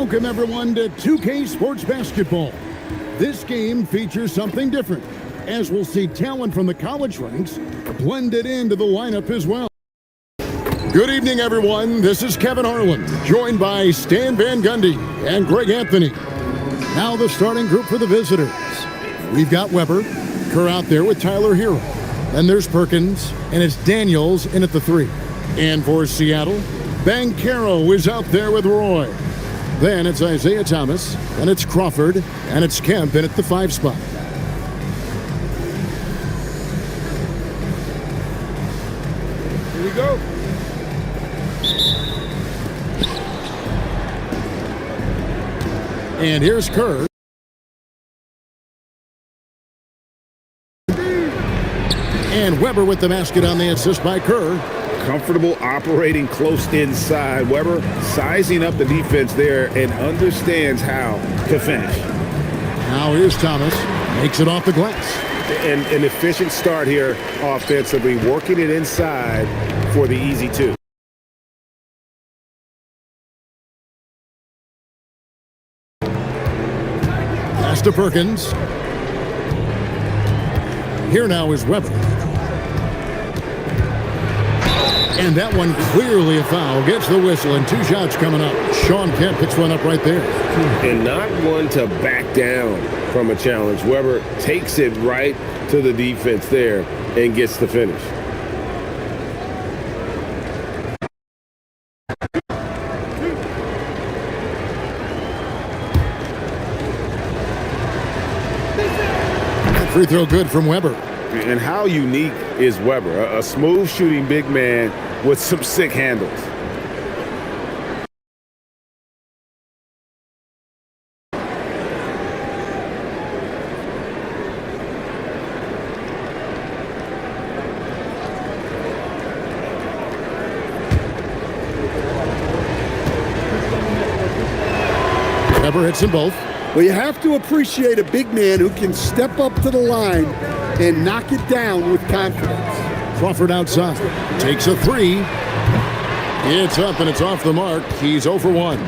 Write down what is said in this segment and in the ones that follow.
Welcome everyone to 2K Sports Basketball. This game features something different, as we'll see talent from the college ranks blended into the lineup as well. Good evening everyone, this is Kevin Harlan, joined by Stan Van Gundy and Greg Anthony. Now the starting group for the visitors. We've got Weber, Kerr out there with Tyler Hero. Then there's Perkins, and it's Daniels in at the 3. And for Seattle, Banchero is out there with Roy. Then it's Isaiah Thomas, and it's Crawford, and it's Kemp in at the 5 spot. Here we go. And here's Kerr. And Weber with the basket on the assist by Kerr. Comfortable operating close inside. Weber sizing up the defense there and understands how to finish. Now here's Thomas. Makes it off the glass. And an efficient start here offensively, working it inside for the easy 2. Pass to Perkins. Here now is Weber. And that one clearly a foul. Gets the whistle and 2 shots coming up. Sean Kemp picks one up right there. And not one to back down from a challenge. Weber takes it right to the defense there and gets the finish. Free throw good from Weber. And how unique is Weber? A smooth shooting big man with some sick handles. Weber hits them both. Well, you have to appreciate a big man who can step up to the line and knock it down with confidence. Crawford outside. Takes a 3. It's up and it's off the mark. He's 0 for 1.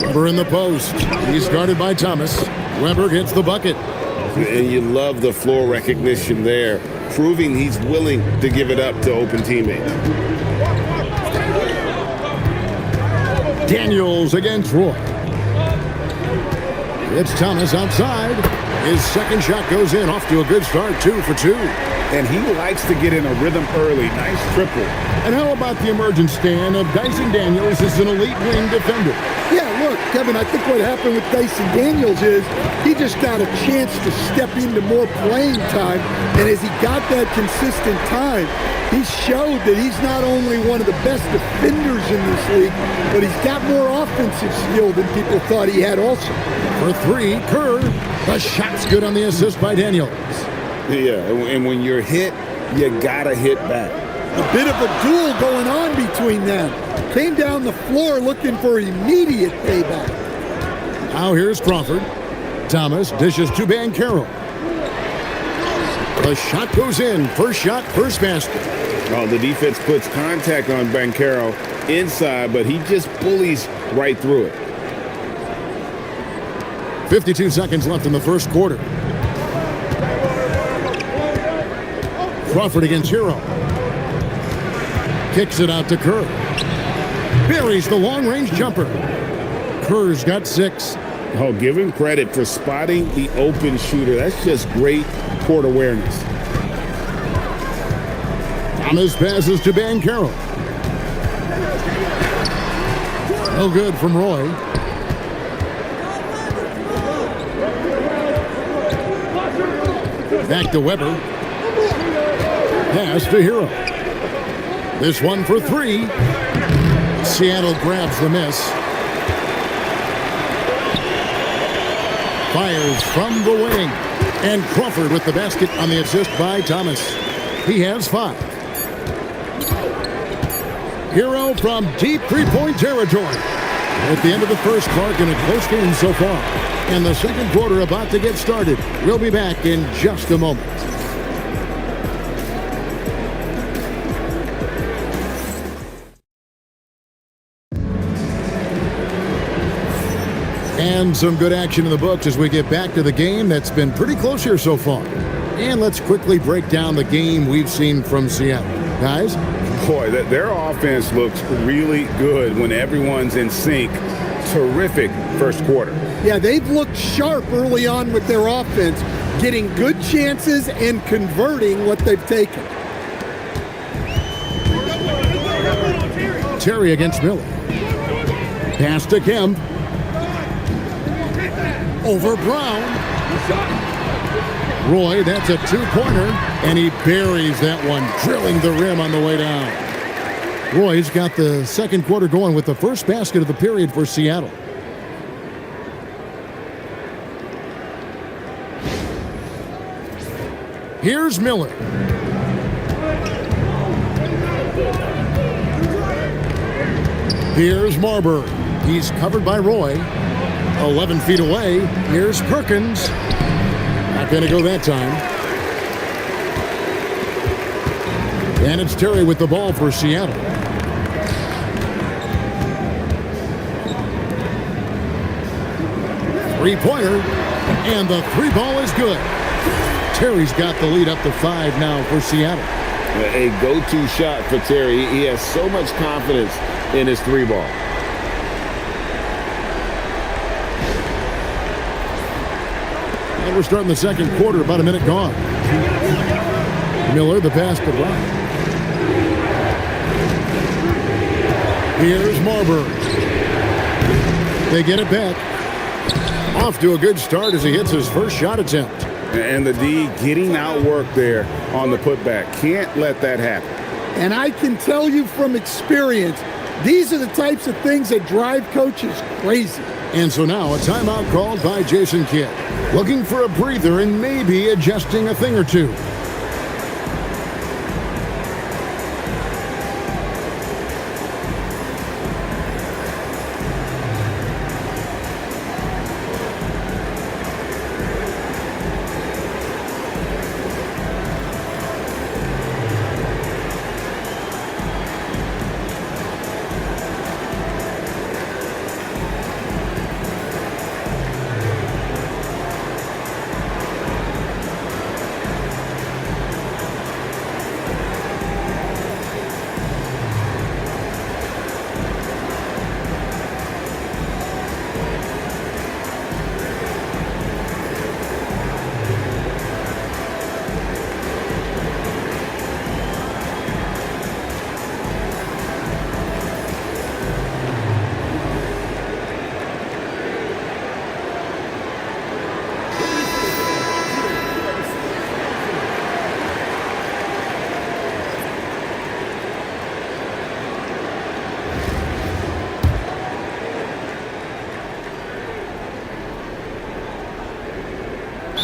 Weber in the post. He's guarded by Thomas. Weber gets the bucket. And you love the floor recognition there, proving he's willing to give it up to open teammates. Daniels against Roy. It's Thomas outside. His second shot goes in, off to a good start, 2 for 2. And he likes to get in a rhythm early. Nice triple. And how about the emergence, Stan, of Dyson Daniels as an elite wing defender? Yeah, look, Kevin, I think what happened with Dyson Daniels is he just got a chance to step into more playing time. And as he got that consistent time, he showed that he's not only one of the best defenders in this league, but he's got more offensive skill than people thought he had also. For 3, Kerr. The shot's good on the assist by Daniels. Yeah, and when you're hit, you gotta hit back. A bit of a duel going on between them. Came down the floor looking for immediate payback. Now here's Crawford. Thomas dishes to Banchero. The shot goes in. First shot, first basket. Oh, the defense puts contact on Banchero inside, but he just bullies right through it. 52 seconds left in the first quarter. Crawford against Hero. Kicks it out to Kerr. Buries the long-range jumper. Kerr's got 6. Oh, give him credit for spotting the open shooter. That's just great court awareness. Thomas passes to Banchero. No good from Roy. Back to Weber. Pass to Hero. This one for 3. Seattle grabs the miss. Fires from the wing. And Crawford with the basket on the assist by Thomas. He has 5. Hero from deep 3-point territory. At the end of the first, Clark, in a close game so far. And the second quarter about to get started. We'll be back in just a moment. And some good action in the books as we get back to the game that's been pretty close here so far. And let's quickly break down the game we've seen from Seattle. Guys? Boy, their offense looks really good when everyone's in sync. Terrific first quarter. Yeah, they've looked sharp early on with their offense, getting good chances and converting what they've taken. Terry against Miller. Pass to Kemp. Over Brown. Roy, that's a two-pointer, and he buries that one, drilling the rim on the way down. Roy's got the second quarter going with the first basket of the period for Seattle. Here's Miller. Here's Marbury. He's covered by Roy. 11 feet away. Here's Perkins. Not going to go that time. And it's Terry with the ball for Seattle. Three-pointer. And the three ball is good. Terry's got the lead up to 5 now for Seattle. A go-to shot for Terry. He has so much confidence in his three ball. And we're starting the second quarter, about a minute gone. Miller, the pass to Brown. Here's Marbury. They get it back. Off to a good start as he hits his first shot attempt. And the D getting outworked there on the putback. Can't let that happen. And I can tell you from experience, these are the types of things that drive coaches crazy. And so now a timeout called by Jason Kidd. Looking for a breather and maybe adjusting a thing or two.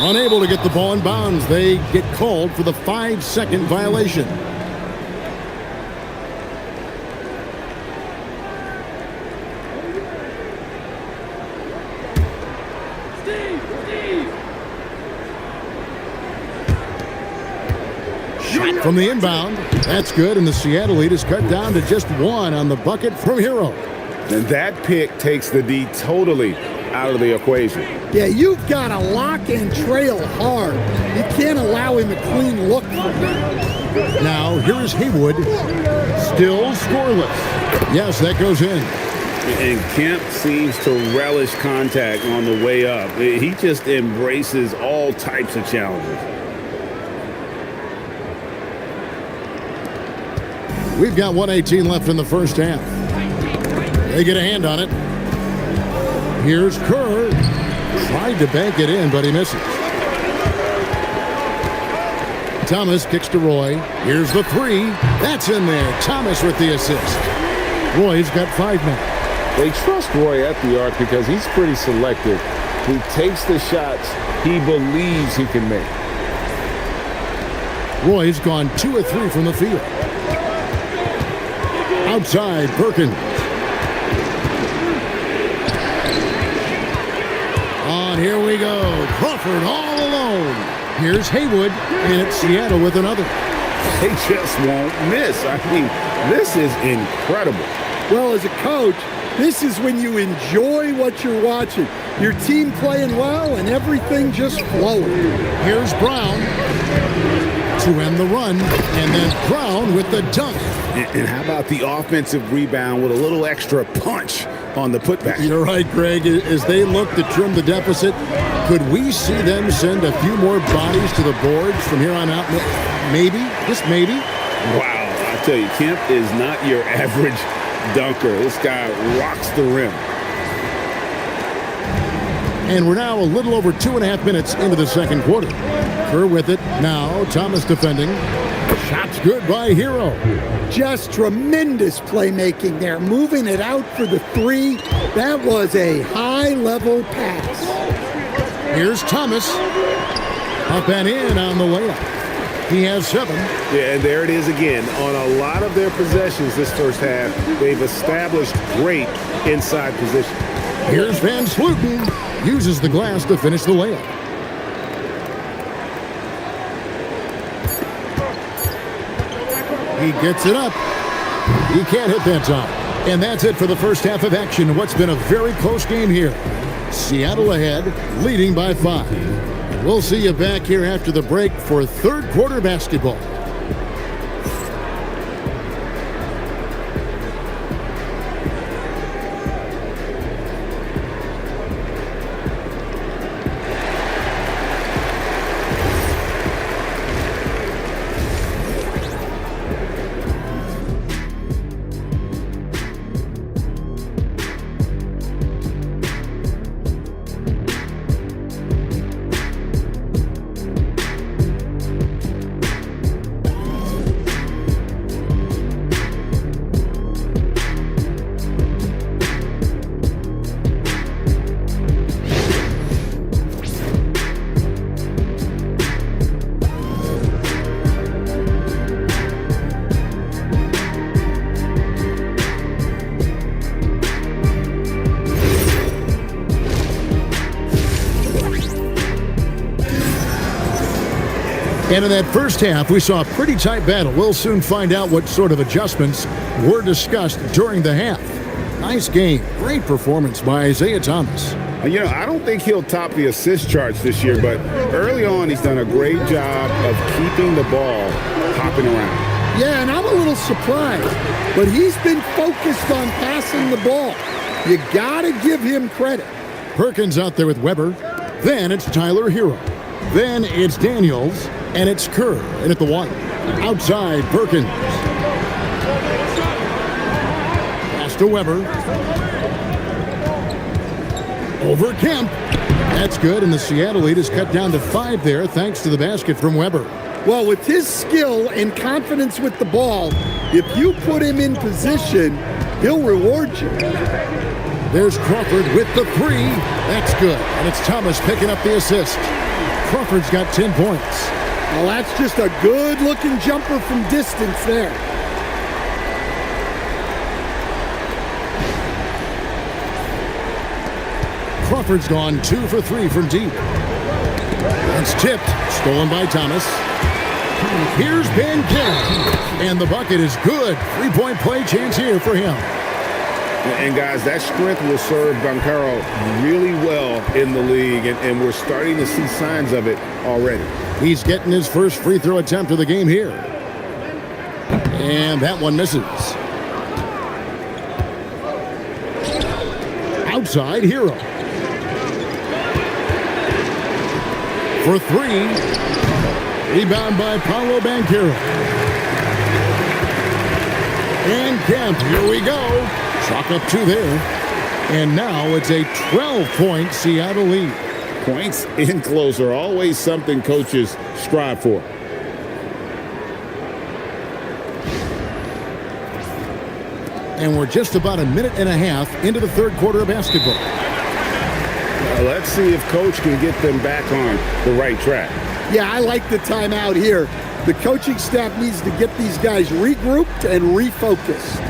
Unable to get the ball in bounds. They get called for the 5-second violation. Shot from the inbound. That's good, and the Seattle lead is cut down to just 1 on the bucket from Hero. And that pick takes the D totally out of the equation. Yeah, you've got to lock and trail hard. You can't allow him a clean look from that. Now, here is Haywood. Still scoreless. Yes, that goes in. And Kemp seems to relish contact on the way up. He just embraces all types of challenges. We've got 1:18 left in the first half. They get a hand on it. Here's Kerr. Tried to bank it in, but he misses. Thomas kicks to Roy. Here's the three. That's in there. Thomas with the assist. Roy's got 5 now. They trust Roy at the arc because he's pretty selective. He takes the shots he believes he can make. Roy's gone 2 of 3 from the field. Outside, Perkins. Here we go. Crawford all alone. Here's Haywood, and it's Seattle with another. They just won't miss. I mean, this is incredible. Well, as a coach, This is when you enjoy what you're watching. Your team playing well and everything just flowing. Here's Brown to end the run, and then Brown with the dunk. And how about the offensive rebound with a little extra punch on the putback? You're right, Greg. As they look to trim the deficit, could we see them send a few more bodies to the boards from here on out? Maybe, just maybe. Wow, I tell you, Kemp is not your average dunker. This guy rocks the rim. And we're now a little over 2.5 minutes into the second quarter. Kerr with it. Now Thomas defending. Shot's good by Hero. Just tremendous playmaking there. Moving it out for the three. That was a high-level pass. Here's Thomas. Up and in on the layup. He has 7. Yeah, and there it is again. On a lot of their possessions this first half, they've established great inside position. Here's Van Sluten. Uses the glass to finish the layup. He gets it up. He can't hit that time. And that's it for the first half of action. What's been a very close game here. Seattle ahead, leading by 5. We'll see you back here after the break for third quarter basketball. And in that first half, we saw a pretty tight battle. We'll soon find out what sort of adjustments were discussed during the half. Nice game. Great performance by Isaiah Thomas. You know, I don't think he'll top the assist charts this year, but early on he's done a great job of keeping the ball hopping around. Yeah, and I'm a little surprised, but he's been focused on passing the ball. You got to give him credit. Perkins out there with Weber. Then it's Tyler Hero. Then it's Daniels. And it's Kerr in at the 1. Outside, Perkins. Pass to Weber. Over Kemp. That's good, and the Seattle lead is cut down to 5 there thanks to the basket from Weber. Well, with his skill and confidence with the ball, if you put him in position, he'll reward you. There's Crawford with the 3. That's good, and it's Thomas picking up the assist. Crawford's got 10 points. Well, that's just a good-looking jumper from distance there. Crawford's gone 2 for 3 from deep. It's tipped, stolen by Thomas. Here's Ben Kemp, and the bucket is good. 3-point play chance here for him. And guys, that strength will serve Banchero really well in the league, and we're starting to see signs of it already. He's getting his first free throw attempt of the game here. And that one misses. Outside, Hero. For 3. Rebound by Paolo Banchero. And Kemp, here we go. Chalk up 2 there. And now it's a 12-point Seattle lead. Points in closer, always something coaches strive for. And we're just about a minute and a half into the third quarter of basketball. Let's see if Coach can get them back on the right track. Yeah, I like the timeout here. The coaching staff needs to get these guys regrouped and refocused.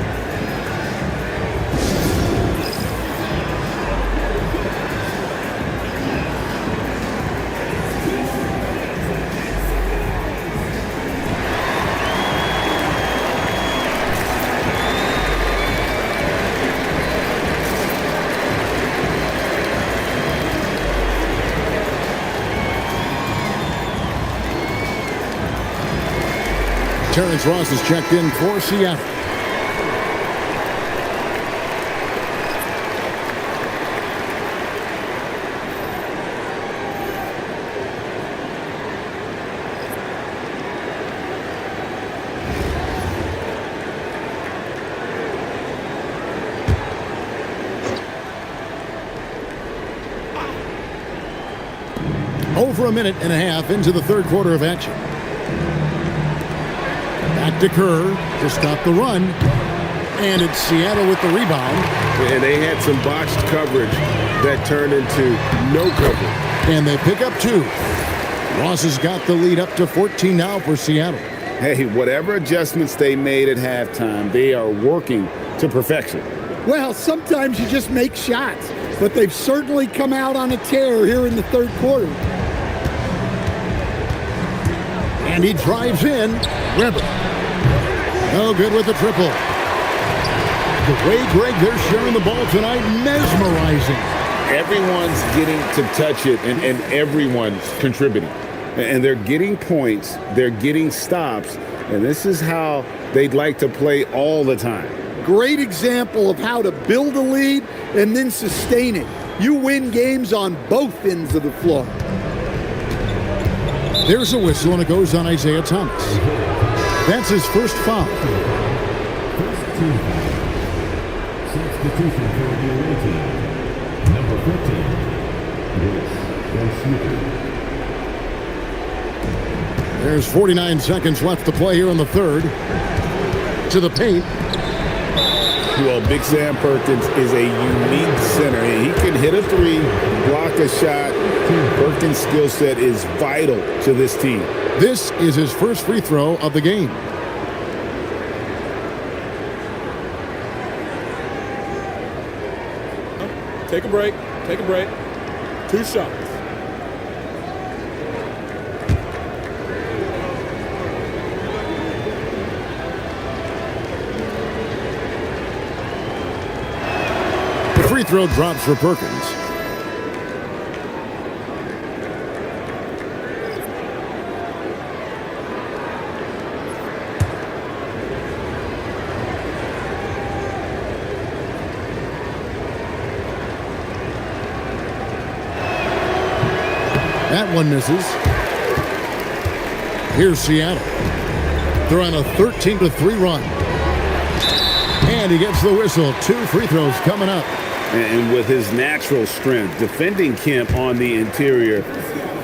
Terrence Ross is checked in for Seattle. Over a minute and a half into the third quarter of action. Back to Kerr to stop the run. And it's Seattle with the rebound. And they had some botched coverage that turned into no coverage. And they pick up 2. Ross has got the lead up to 14 now for Seattle. Hey, whatever adjustments they made at halftime, they are working to perfection. Well, sometimes you just make shots, but they've certainly come out on a tear here in the third quarter. And he drives in. Weber. No good with the triple. The way, Greg, they're sharing the ball tonight, mesmerizing. Everyone's getting to touch it, and everyone's contributing. And they're getting points, they're getting stops, and this is how they'd like to play all the time. Great example of how to build a lead and then sustain it. You win games on both ends of the floor. There's a whistle, and it goes on Isaiah Thomas. That's his first foul. Substitution for the away team. Number 15, Grace Van There's 49 seconds left to play here in the third. To the paint. Well, Big Sam Perkins is a unique center. He can hit a 3, block a shot. Perkins' skill set is vital to this team. This is his first free throw of the game. Take a break. Take a break. 2 shots. The free throw drops for Perkins. That one misses. Here's Seattle. They're on a 13-3 run. And he gets the whistle. 2 free throws coming up. And with his natural strength, defending Kemp on the interior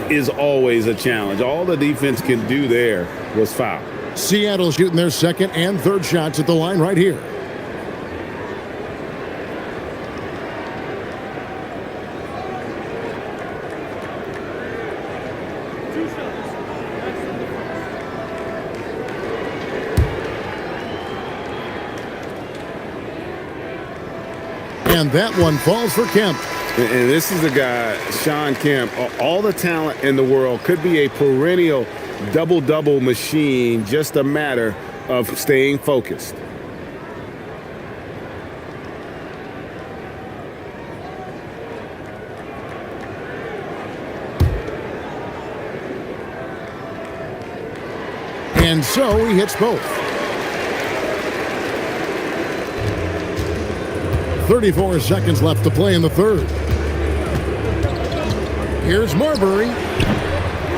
is always a challenge. All the defense can do there was foul. Seattle shooting their second and third shots at the line right here. And that one falls for Kemp. And this is a guy, Shawn Kemp, all the talent in the world, could be a perennial double-double machine, just a matter of staying focused. And so he hits both. 34 seconds left to play in the third. Here's Marbury.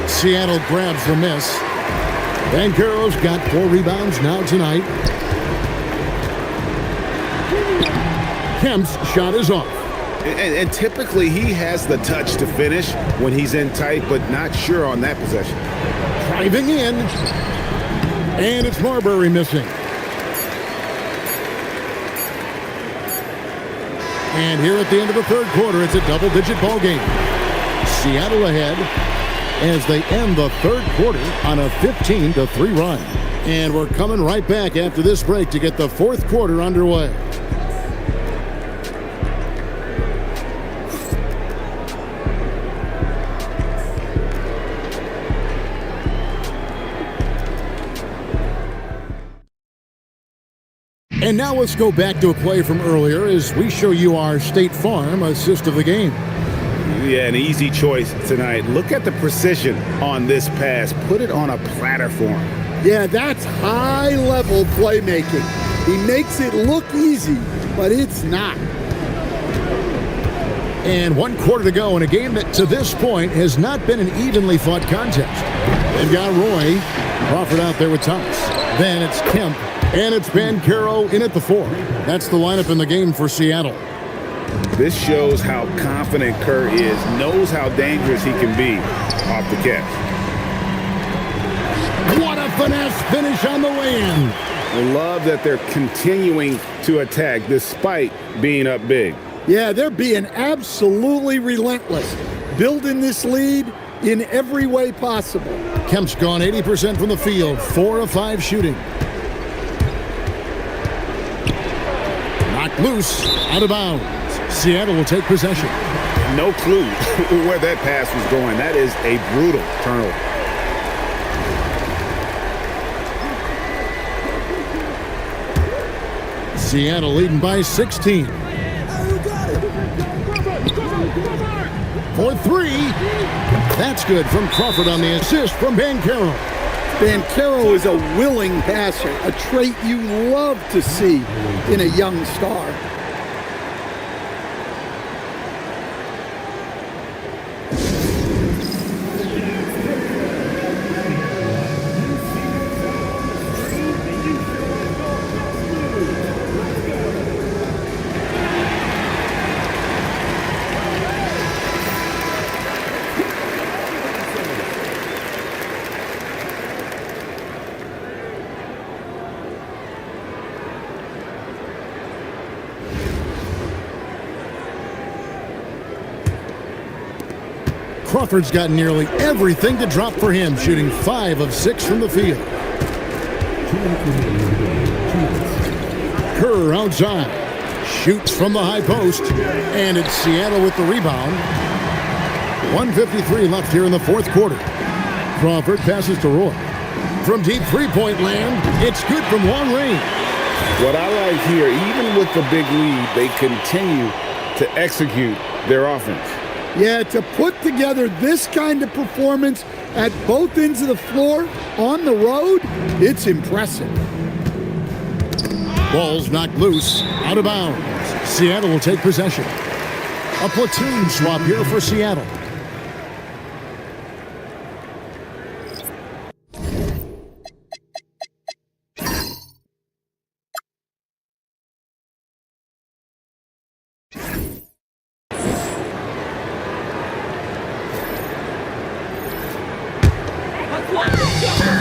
Seattle grabs the miss. Banchero's got 4 rebounds now tonight. Kemp's shot is off. And typically he has the touch to finish when he's in tight, but not sure on that possession. Driving in. And it's Marbury missing. And here at the end of the third quarter, it's a double-digit ball game. Seattle ahead as they end the third quarter on a 15-3 run. And we're coming right back after this break to get the fourth quarter underway. And now let's go back to a play from earlier as we show you our State Farm assist of the game. Yeah, an easy choice tonight. Look at the precision on this pass. Put it on a platter for him. Yeah, that's high-level playmaking. He makes it look easy, but it's not. And 1 quarter to go in a game that to this point has not been an evenly fought contest. They've got Roy, Crawford out there with Thomas. Then it's Kemp, and it's Banchero in at the 4. That's the lineup in the game for Seattle. This shows how confident Kerr is, knows how dangerous he can be off the catch. What a finesse finish on the way-in. I love that they're continuing to attack despite being up big. Yeah, they're being absolutely relentless, building this lead in every way possible. Kemp's gone 80% from the field, 4 of 5 shooting. Knocked loose, out of bounds. Seattle will take possession. No clue where that pass was going. That is a brutal turnover. Seattle leading by 16. For 3. That's good from Crawford on the assist from Banchero. Banchero is a willing passer, a trait you love to see in a young star. Crawford's got nearly everything to drop for him, shooting 5 of 6 from the field. Kerr outside. Shoots from the high post. And it's Seattle with the rebound. 1:53 left here in the 4th quarter. Crawford passes to Roy. From deep three-point land, it's good from long range. What I like here, even with the big lead, they continue to execute their offense. Yeah, to put together this kind of performance at both ends of the floor on the road, it's impressive. Ball's knocked loose, out of bounds. Seattle will take possession. A platoon swap here for Seattle.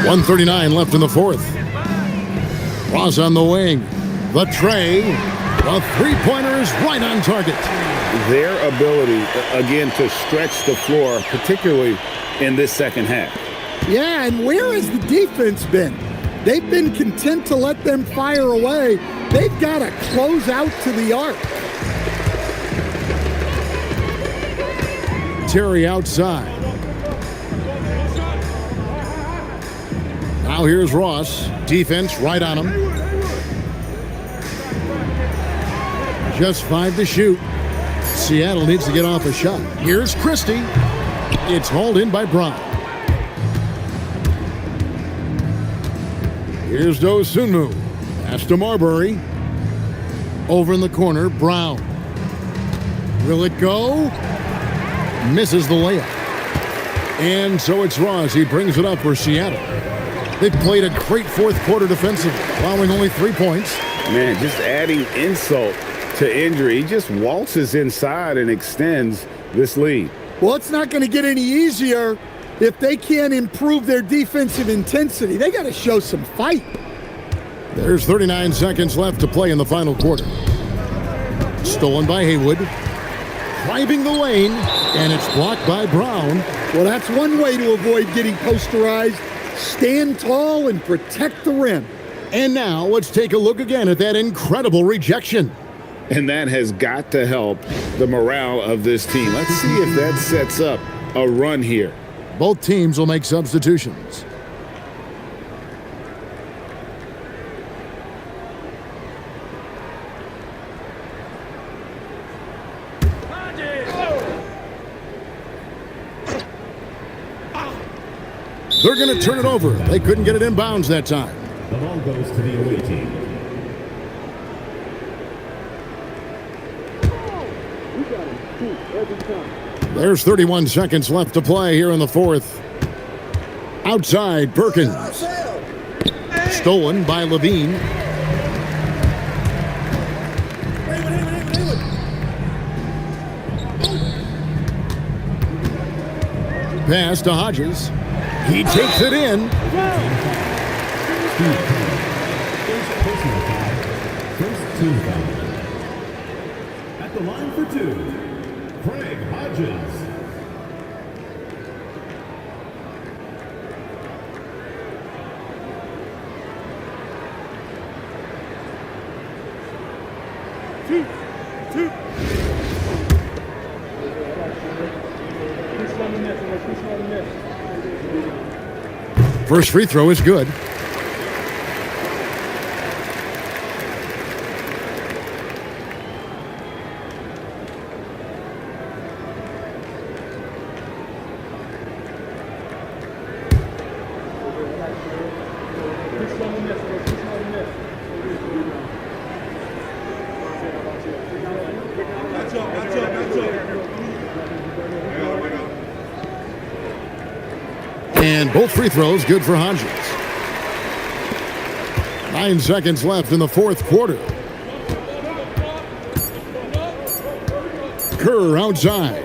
.139 left in the 4th. Ross on the wing. The tray. The three-pointer is right on target. Their ability, again, to stretch the floor, particularly in this second half. Yeah, and where has the defense been? They've been content to let them fire away. They've got to close out to the arc. Terry outside. Now here's Ross. Defense right on him. Just 5 to shoot. Seattle needs to get off a shot. Here's Christie. It's hauled in by Brown. Here's Dosunmu. Pass to Marbury. Over in the corner, Brown. Will it go? Misses the layup. And so it's Ross. He brings it up for Seattle. They've played a great 4th quarter defensively, allowing only 3 points. Man, just adding insult to injury. He just waltzes inside and extends this lead. Well, it's not going to get any easier if they can't improve their defensive intensity. They got to show some fight. There's 39 seconds left to play in the final quarter. Stolen by Haywood. Driving the lane, and it's blocked by Brown. Well, that's one way to avoid getting posterized. Stand tall and protect the rim. And now let's take a look again at that incredible rejection. And that has got to help the morale of this team. Let's see if that sets up a run here. Both teams will make substitutions. They're going to turn it over. They couldn't get it inbounds that time. The ball goes to the away team. There's 31 seconds left to play here in the fourth. Outside, Perkins. Stolen by Levine. Pass to Hodges. He takes it in. Personal foul. First team foul. At the line for two, Craig Hodges. First free throw is good. And both free throws good for Hodges. 9 seconds left in the fourth quarter. Kerr outside.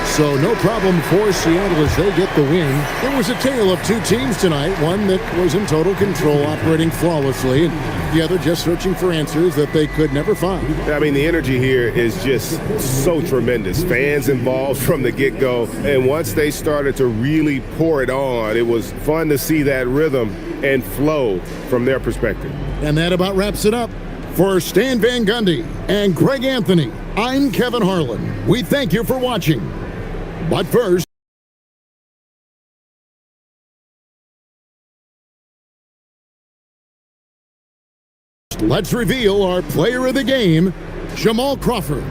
So no problem for Seattle as they get the win. It was a tale of two teams tonight. One that was in total control, operating flawlessly, and the other just searching for answers that they could never find. I mean, the energy here is just so tremendous. Fans involved from the get-go. And once they started to really pour it on, it was fun to see that rhythm and flow from their perspective. And that about wraps it up. For Stan Van Gundy and Greg Anthony, I'm Kevin Harlan. We thank you for watching. But first, let's reveal our player of the game, Jamal Crawford.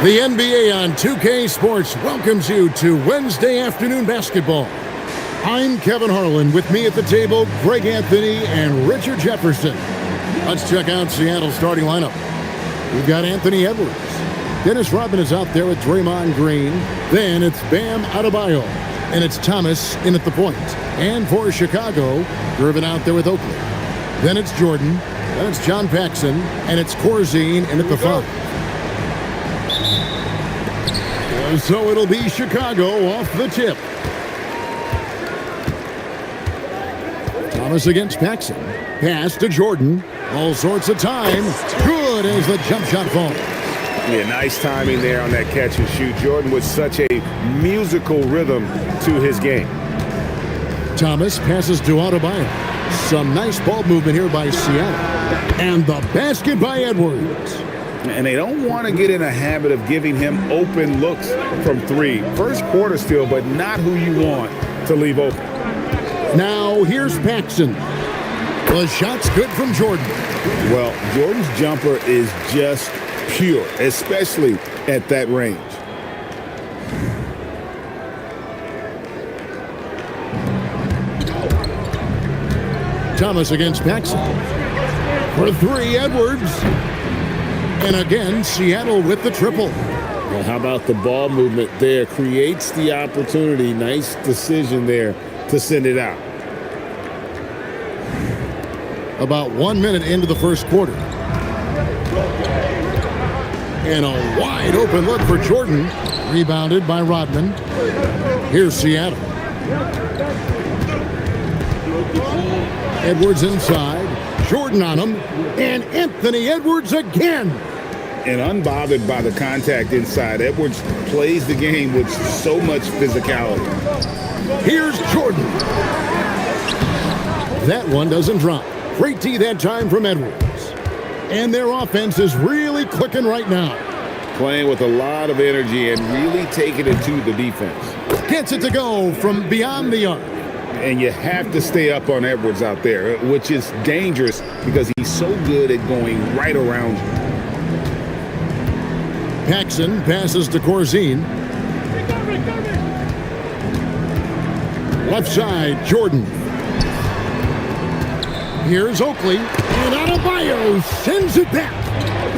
The NBA on 2K Sports welcomes you to Wednesday afternoon basketball. I'm Kevin Harlan. With me at the table, Greg Anthony and Richard Jefferson. Let's check out Seattle's starting lineup. We've got Anthony Edwards. Dennis Rodman is out there with Draymond Green. Then it's Bam Adebayo. And it's Thomas in at the point. And for Chicago, Irvin out there with Oakley. Then it's Jordan. Then it's John Paxson. And it's Corzine in at the 5. So it'll be Chicago off the tip. Thomas against Paxson. Pass to Jordan. All sorts of time. Good as the jump shot falls. Yeah, nice timing there on that catch and shoot. Jordan with such a musical rhythm to his game. Thomas passes to Adebayo. Some nice ball movement here by Seattle. And the basket by Edwards. And they don't want to get in a habit of giving him open looks from 3. First quarter still, but not who you want to leave open. Now here's Paxson. The shot's good from Jordan. Well, Jordan's jumper is just pure, especially at that range. Thomas against Paxson. For 3, Edwards. And again, Seattle with the triple. Well, how about the ball movement there? Creates the opportunity. Nice decision there to send it out. About 1 minute into the first quarter. And a wide open look for Jordan. Rebounded by Rodman. Here's Seattle. Edwards inside. Jordan on him. And Anthony Edwards again. And unbothered by the contact inside, Edwards plays the game with so much physicality. Here's Jordan. That one doesn't drop. Great D that time from Edwards. And their offense is really clicking right now. Playing with a lot of energy and really taking it to the defense. Gets it to go from beyond the arc. And you have to stay up on Edwards out there, which is dangerous because he's so good at going right around you. Paxson passes to Corzine. Left side, Jordan. Here's Oakley. And Adebayo sends it back.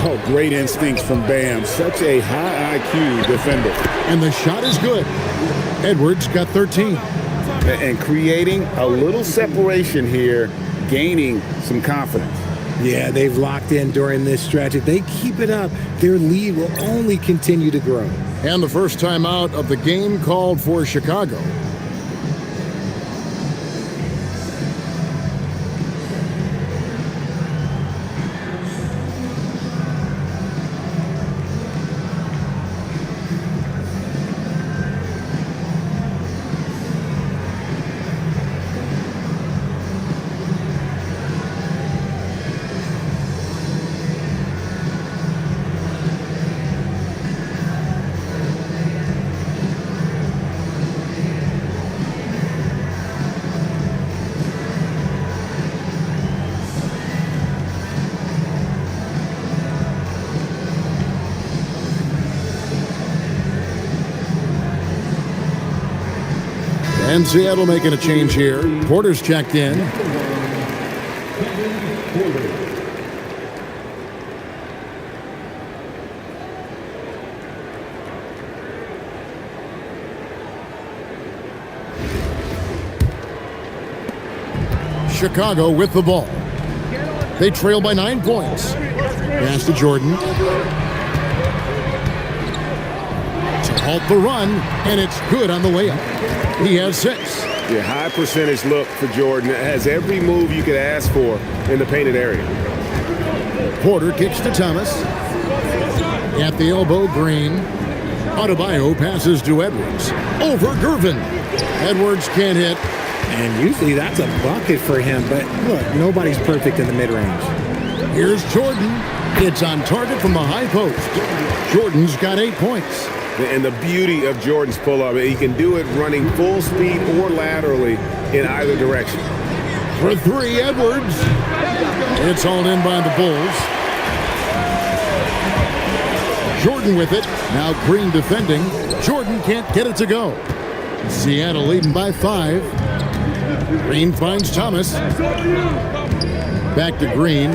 Oh, great instincts from Bam. Such a high IQ defender. And the shot is good. Edwards got 13. And creating a little separation here, gaining some confidence. Yeah, they've locked in during this stretch. If they keep it up, their lead will only continue to grow. And the first time out of the game called for Chicago. And Seattle making a change here. Porter's checked in. Chicago with the ball. They trail by 9 points. Pass to Jordan. To halt the run, and it's good on the layup. He has 6. Yeah, high percentage look for Jordan. It has every move you could ask for in the painted area. Porter kicks to Thomas. At the elbow, Green. Adebayo passes to Edwards. Over Gervin. Edwards can't hit. And usually that's a bucket for him, but look, nobody's perfect in the mid-range. Here's Jordan. It's on target from the high post. Jordan's got 8 points. And the beauty of Jordan's pull-up, he can do it running full speed or laterally in either direction. For 3, Edwards. It's hauled in by the Bulls. Jordan with it. Now Green defending. Jordan can't get it to go. Seattle leading by 5. Green finds Thomas. Back to Green.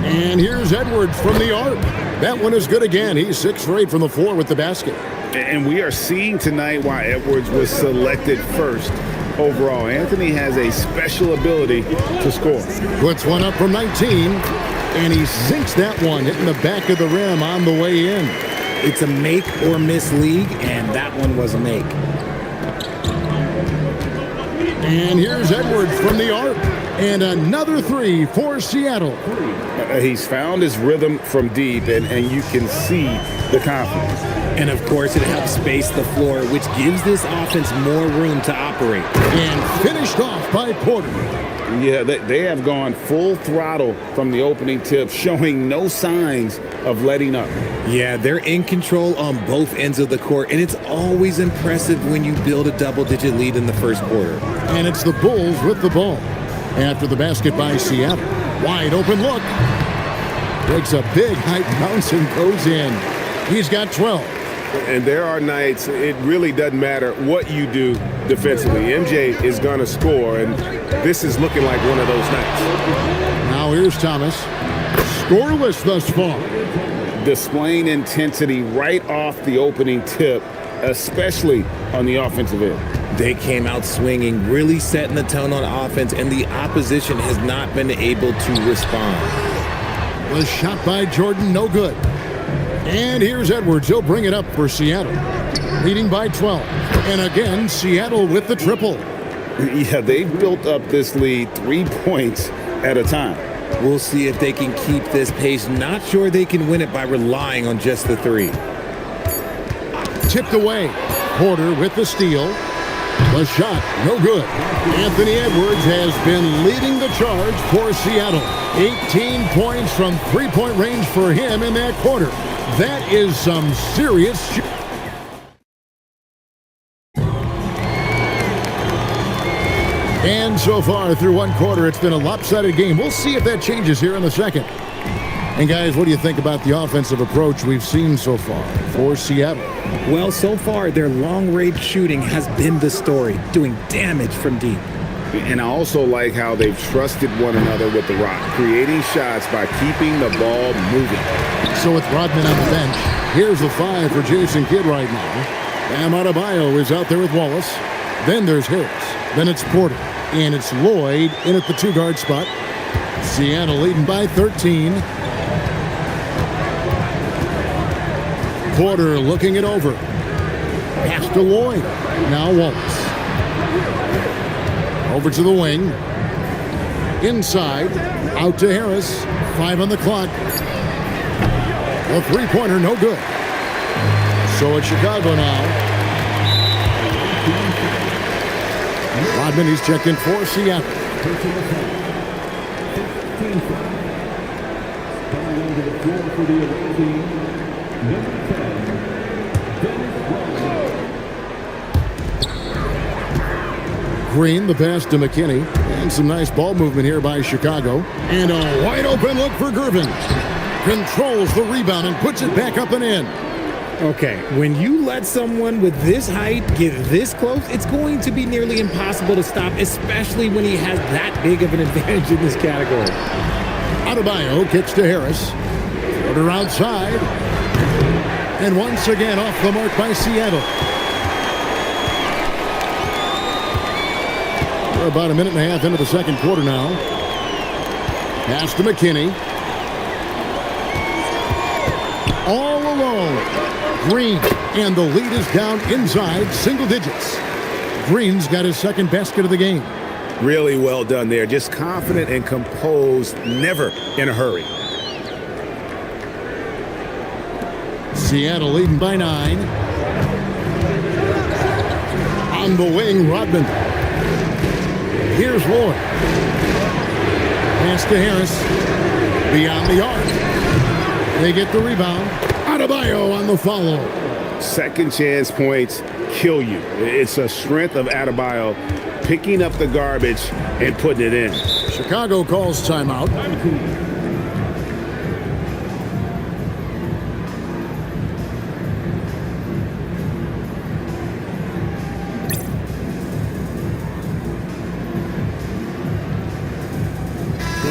And here's Edwards from the arc. That one is good again. He's 6 for 8 from the floor with the basket. And we are seeing tonight why Edwards was selected first overall. Anthony has a special ability to score. Puts one up from 19, and he sinks that one, hitting the back of the rim on the way in. It's a make or miss league, and that one was a make. And here's Edwards from the arc. And another 3 for Seattle. He's found his rhythm from deep, and you can see the confidence. And of course, it helps space the floor, which gives this offense more room to operate. And finished off by Porter. Yeah, they have gone full throttle from the opening tip, showing no signs of letting up. Yeah, they're in control on both ends of the court, and it's always impressive when you build a double-digit lead in the first quarter. And it's the Bulls with the ball. After the basket by Seattle. Wide open look. Breaks a big height bounce and goes in. He's got 12. And there are nights it really doesn't matter what you do defensively. MJ is going to score, and this is looking like one of those nights. Now here's Thomas. Scoreless thus far. Displaying intensity right off the opening tip, especially on the offensive end. They came out swinging, really setting the tone on offense, and the opposition has not been able to respond. The shot by Jordan, no good. And here's Edwards. He'll bring it up for Seattle. Leading by 12. And again, Seattle with the triple. Yeah, they've built up this lead 3 points at a time. We'll see if they can keep this pace. Not sure they can win it by relying on just the 3. Tipped away. Porter with the steal. The shot, no good. Anthony Edwards has been leading the charge for Seattle. 18 points from three-point range for him in that quarter. That is some serious shooting. And so far through one quarter, it's been a lopsided game. We'll see if that changes here in the second. And guys, what do you think about the offensive approach we've seen so far for Seattle? Well, so far, their long-range shooting has been the story, doing damage from deep. And I also like how they've trusted one another with the rock, creating shots by keeping the ball moving. So with Rodman on the bench, here's the 5 for Jason Kidd right now. Bam Adebayo is out there with Wallace. Then there's Harris. Then it's Porter. And it's Lloyd in at the 2-guard spot. Seattle leading by 13. Porter looking it over. Pass to Lloyd. Now Wallace. Over to the wing. Inside. Out to Harris. 5 on the clock. The 3-pointer, no good. So it's Chicago now. Rodman, he's checked in for Seattle. Green, the pass to McKinney. And some nice ball movement here by Chicago. And a wide open look for Gervin. Controls the rebound and puts it back up and in. Okay, when you let someone with this height get this close, it's going to be nearly impossible to stop, especially when he has that big of an advantage in this category. Adebayo kicks to Harris. Porter outside. And once again off the mark by Seattle. We're about a minute and a half into the second quarter now. Pass to McKinney. All alone. Green, and the lead is down inside single digits. Green's got his second basket of the game. Really well done there. Just confident and composed, never in a hurry. Seattle leading by 9. On the wing, Rodman. Here's Lloyd. Pass to Harris. Beyond the arc. They get the rebound. Adebayo on the follow. Second chance points kill you. It's a strength of Adebayo picking up the garbage and putting it in. Chicago calls timeout.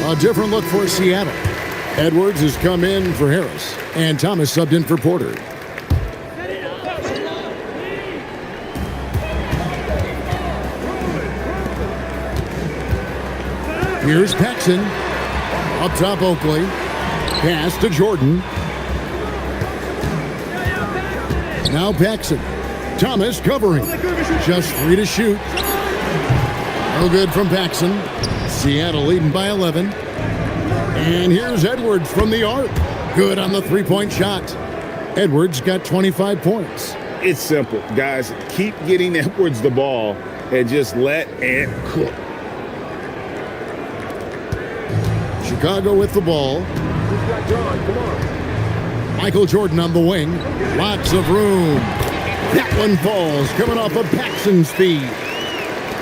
A different look for Seattle. Edwards has come in for Harris, and Thomas subbed in for Porter. Here's Paxson. Up top, Oakley. Pass to Jordan. Now Paxson. Thomas covering. Just 3 to shoot. No good from Paxson. Seattle leading by 11. And here's Edwards from the arc. Good on the three-point shot. Edwards got 25 points. It's simple, guys. Keep getting Edwards the ball and just let Ant cook. Chicago with the ball. Michael Jordan on the wing. Lots of room. That one falls, coming off of Paxson's speed.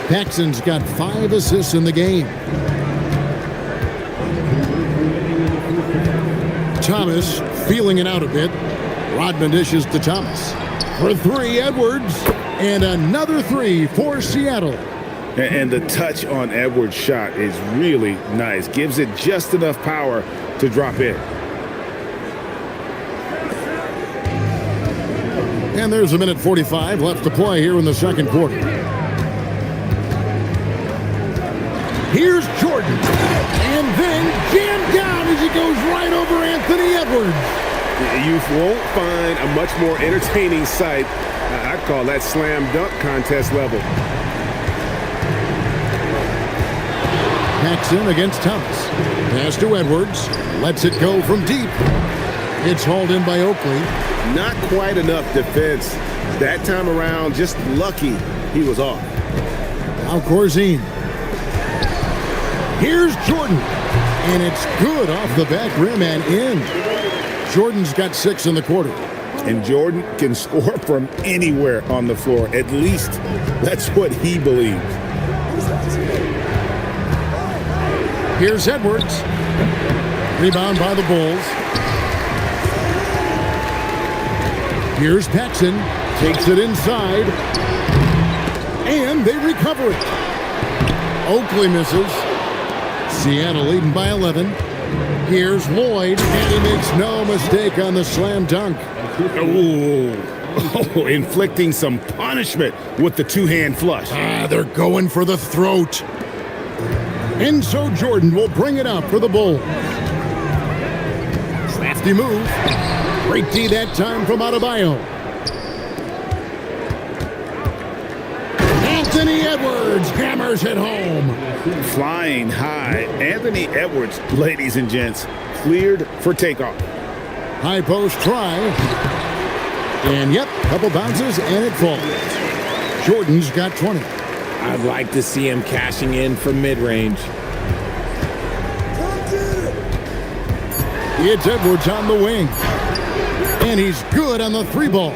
Paxson's got 5 assists in the game. Thomas feeling it out a bit. Rodman dishes to Thomas. For 3, Edwards. And another 3 for Seattle. And the touch on Edwards' shot is really nice. Gives it just enough power to drop in. And there's a minute 45 left to play here in the second quarter. Here's Jordan. And then jammed down as he goes right over Anthony Edwards. You won't find a much more entertaining sight. I'd call that slam dunk contest level. Paxson against Thomas. Pass to Edwards. Lets it go from deep. It's hauled in by Oakley. Not quite enough defense. That time around, just lucky he was off. Now Corzine. Here's Jordan. And it's good off the back rim and in. Jordan's got 6 in the quarter. And Jordan can score from anywhere on the floor. At least that's what he believes. Here's Edwards. Rebound by the Bulls. Here's Paxson. Takes it inside. And they recover it. Oakley misses. Seattle leading by 11. Here's Lloyd. And he makes no mistake on the slam dunk. Oh, inflicting some punishment with the two-hand flush. They're going for the throat. And so Jordan will bring it up for the Bulls. Crafty move. Great D that time from Adebayo. Anthony Edwards hammers it home. Flying high. Anthony Edwards, ladies and gents, cleared for takeoff. High post try. And yep, couple bounces and it falls. Jordan's got 20. I'd like to see him cashing in from mid-range. It's Edwards on the wing. And he's good on the 3-ball.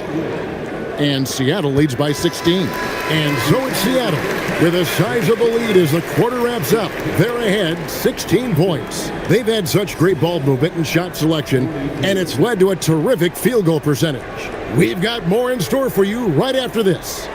And Seattle leads by 16. And so it's Seattle with a sizable lead as the quarter wraps up. They're ahead 16 points. They've had such great ball movement and shot selection, and it's led to a terrific field goal percentage. We've got more in store for you right after this.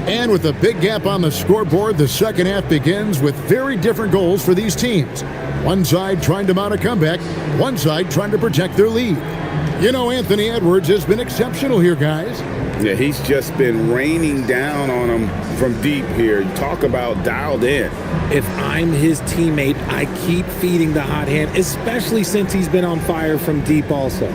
And with a big gap on the scoreboard, the second half begins with very different goals for these teams. One side trying to mount a comeback, one side trying to protect their lead. You know, Anthony Edwards has been exceptional here, guys. Yeah, he's just been raining down on them from deep here. Talk about dialed in. If I'm his teammate, I keep feeding the hot hand, especially since he's been on fire from deep also.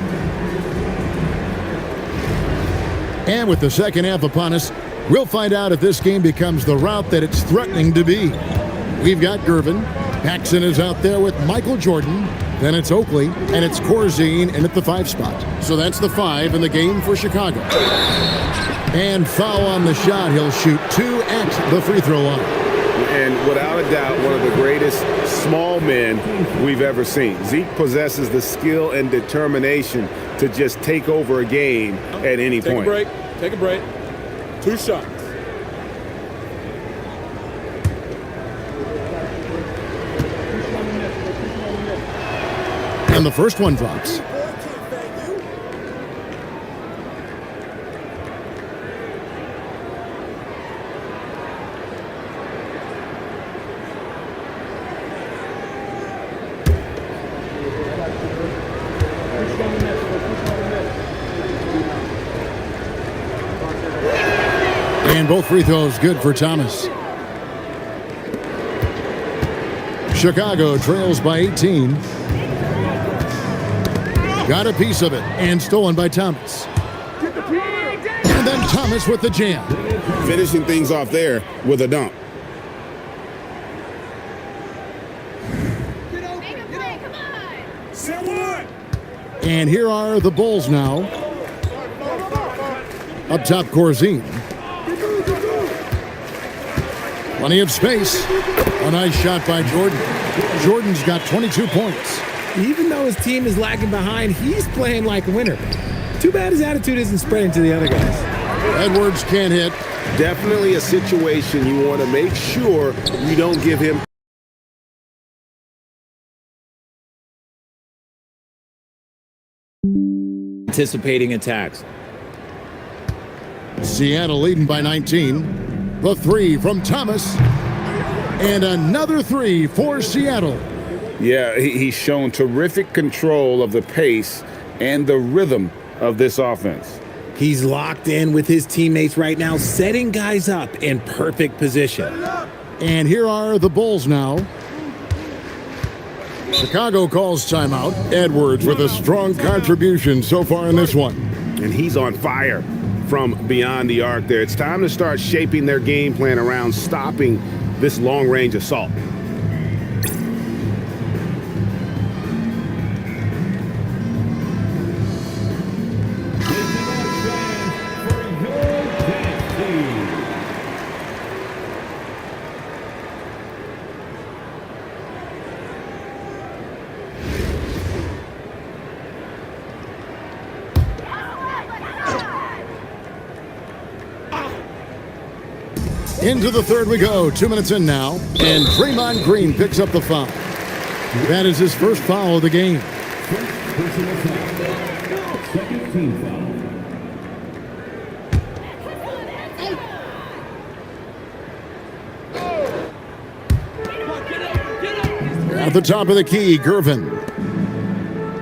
And with the second half upon us, we'll find out if this game becomes the route that it's threatening to be. We've got Gervin. Paxson is out there with Michael Jordan. Then it's Oakley, and it's Corzine in at the 5 spot. So that's the 5 in the game for Chicago. And foul on the shot. He'll shoot 2 at the free throw line. And without a doubt, one of the greatest small men we've ever seen. Zeke possesses the skill and determination to just take over a game at any point. Take a break. 2 shots. And the first one drops. And both free throws good for Thomas. Chicago trails by 18. Got a piece of it and stolen by Thomas. And then Thomas with the jam. Finishing things off there with a dunk. And here are the Bulls now. Up top, Corzine. Plenty of space. A nice shot by Jordan. Jordan's got 22 points. Even though his team is lagging behind, he's playing like a winner. Too bad his attitude isn't spreading to the other guys. Edwards can't hit. Definitely a situation you want to make sure you don't give him Anticipating attacks. Seattle leading by 19. The three from Thomas. And another three for Seattle. Yeah, he's shown terrific control of the pace and the rhythm of this offense. He's locked in with his teammates right now, setting guys up in perfect position. And here are the Bulls now. Chicago calls timeout. Edwards with a strong contribution so far in this one. and he's on fire from beyond the arc there. It's time to start shaping their game plan around stopping this long-range assault. Into the third we go. 2 minutes in now. And Draymond Green picks up the foul. That is his first foul of the game. Personal foul. Second team foul. At the top of the key, Gervin.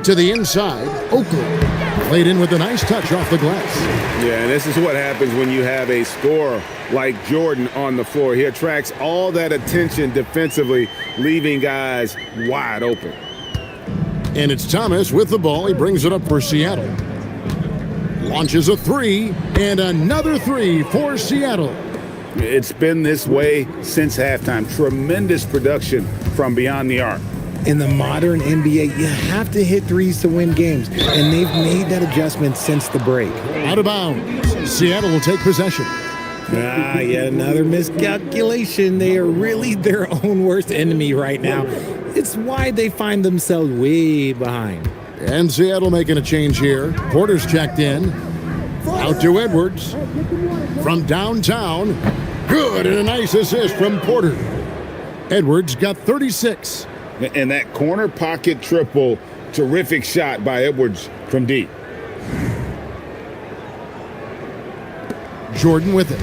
To the inside, Oakley. Laid in with a nice touch off the glass. Yeah, and this is what happens when you have a scorer like Jordan on the floor. He attracts all that attention defensively, leaving guys wide open. And it's Thomas with the ball. He brings it up for Seattle. Launches a three, and another three for Seattle. It's been this way since halftime. Tremendous production from beyond the arc. In the modern NBA, you have to hit threes to win games, and they've made that adjustment since the break. Out of bounds. Seattle will take possession. Yet another miscalculation. They are really their own worst enemy right now. It's why they find themselves way behind. And Seattle making a change here. Porter's checked in. Out to Edwards. From downtown. Good, and a nice assist from Porter. Edwards got 36. And that corner pocket triple, terrific shot by Edwards from deep. Jordan with it.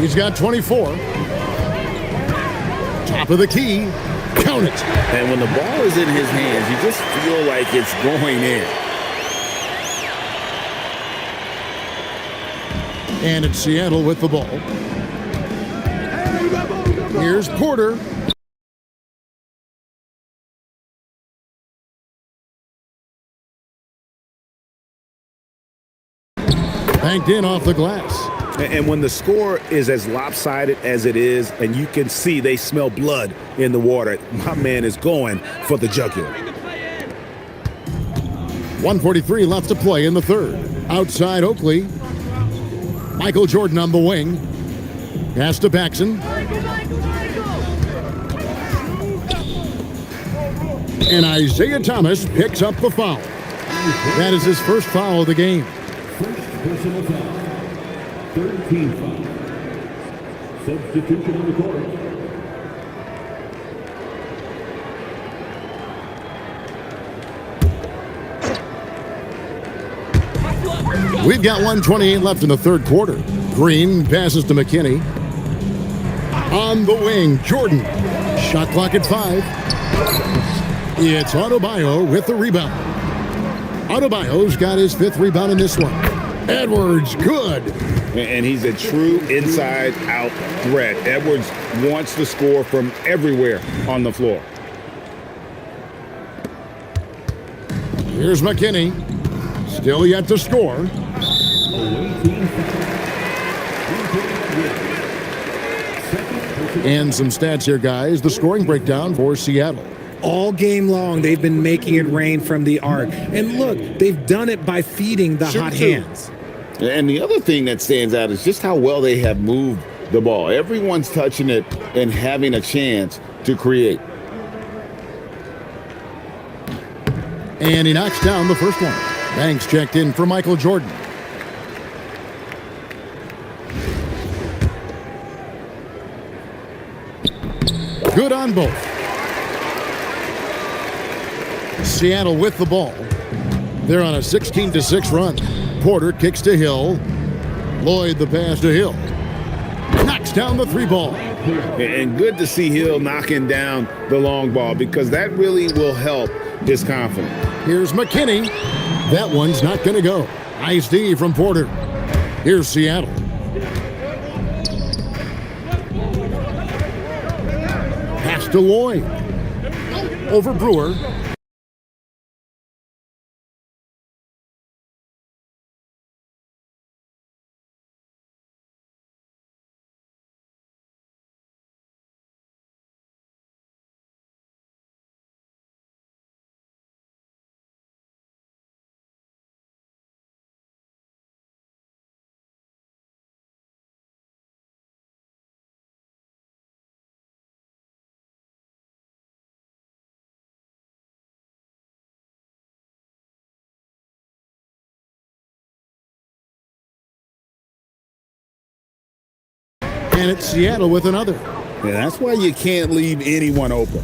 He's got 24. Top of the key. Count it. And when the ball is in his hands, you just feel like it's going in. And it's Seattle with the ball. Here's Porter. Banked in off the glass. And when the score is as lopsided as it is, and you can see they smell blood in the water, my man is going for the jugular. 1:43 left to play in the third. Outside Oakley. Michael Jordan on the wing. Pass to Paxson. And Isaiah Thomas picks up the foul. That is his first foul of the game. First personal foul. Third team foul. Substitution on the court. We've got 1:28 left in the third quarter. Green passes to McKinney. On the wing, Jordan. Shot clock at 5. It's Adebayo with the rebound. Adebayo's got his 5th rebound in this one. Edwards, good. And he's a true inside-out threat. Edwards wants to score from everywhere on the floor. Here's McKinney. Still yet to score. And some stats here, guys. The scoring breakdown for Seattle. All game long, they've been making it rain from the arc. And look, they've done it by feeding the hot hands. And the other thing that stands out is just how well they have moved the ball. Everyone's touching it and having a chance to create. And he knocks down the first one. Banks checked in for Michael Jordan. Good on both. Seattle with the ball. They're on a 16-6 run. Porter kicks to Hill. Lloyd the pass to Hill. Knocks down the three ball. And good to see Hill knocking down the long ball because that really will help his confidence. Here's McKinney. That one's not going to go. Nice D from Porter. Here's Seattle. Pass to Lloyd. Over Brewer. And it's Seattle with another. Yeah, that's why you can't leave anyone open.